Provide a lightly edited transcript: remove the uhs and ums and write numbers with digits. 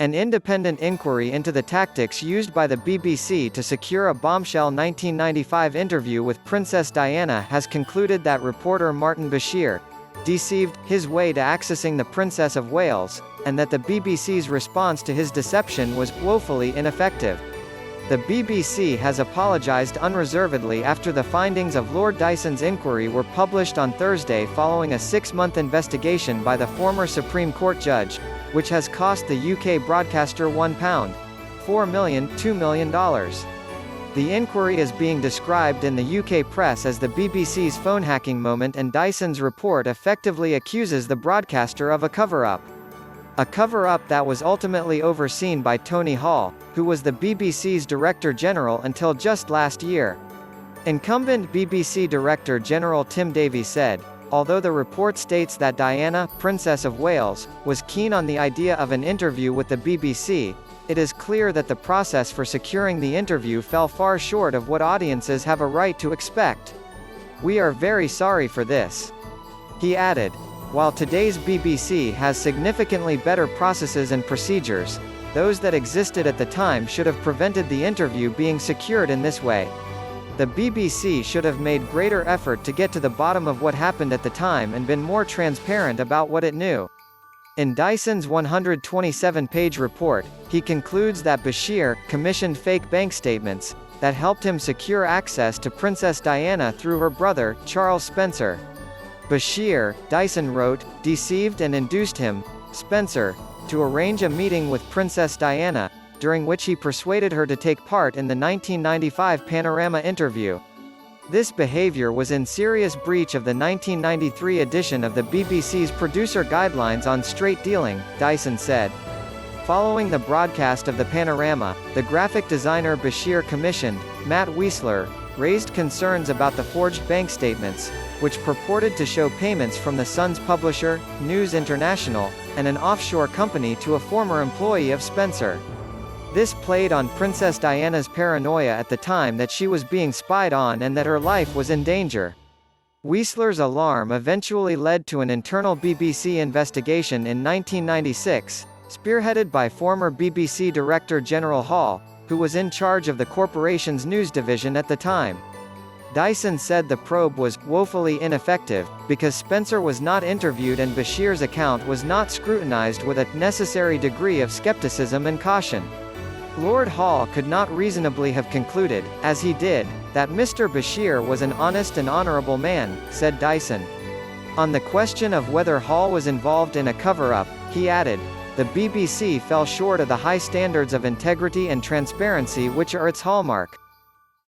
An independent inquiry into the tactics used by the BBC to secure a bombshell 1995 interview with Princess Diana has concluded that reporter Martin Bashir deceived his way to accessing the Princess of Wales, and that the BBC's response to his deception was woefully ineffective. The BBC has apologised unreservedly after the findings of Lord Dyson's inquiry were published on Thursday following a 6-month investigation by the former Supreme Court judge, which has cost the UK broadcaster £1.4 million, $2 million. The inquiry is being described in the UK press as the BBC's phone hacking moment, and Dyson's report effectively accuses the broadcaster of a cover-up. A cover-up that was ultimately overseen by Tony Hall, who was the BBC's Director General until just last year. Incumbent BBC Director General Tim Davie said, although the report states that Diana, Princess of Wales, was keen on the idea of an interview with the BBC, it is clear that the process for securing the interview fell far short of what audiences have a right to expect. We are very sorry for this. He added, while today's BBC has significantly better processes and procedures, those that existed at the time should have prevented the interview being secured in this way. The BBC should have made greater effort to get to the bottom of what happened at the time and been more transparent about what it knew. In Dyson's 127-page report, he concludes that Bashir commissioned fake bank statements that helped him secure access to Princess Diana through her brother, Charles Spencer. Bashir, Dyson wrote, deceived and induced him, Spencer, to arrange a meeting with Princess Diana, during which he persuaded her to take part in the 1995 Panorama interview. This behaviour was in serious breach of the 1993 edition of the BBC's producer guidelines on straight dealing, Dyson said. Following the broadcast of the Panorama, the graphic designer Bashir commissioned, Matt Wiessler, raised concerns about the forged bank statements, which purported to show payments from the Sun's publisher, News International, and an offshore company to a former employee of Spencer. This played on Princess Diana's paranoia at the time that she was being spied on and that her life was in danger. Wiessler's alarm eventually led to an internal BBC investigation in 1996, spearheaded by former BBC Director General Hall, who was in charge of the corporation's news division at the time. Dyson said the probe was woefully ineffective, because Spencer was not interviewed and Bashir's account was not scrutinized with a necessary degree of skepticism and caution. Lord Hall could not reasonably have concluded, as he did, that Mr Bashir was an honest and honourable man, said Dyson. On the question of whether Hall was involved in a cover-up, he added, the BBC fell short of the high standards of integrity and transparency which are its hallmark.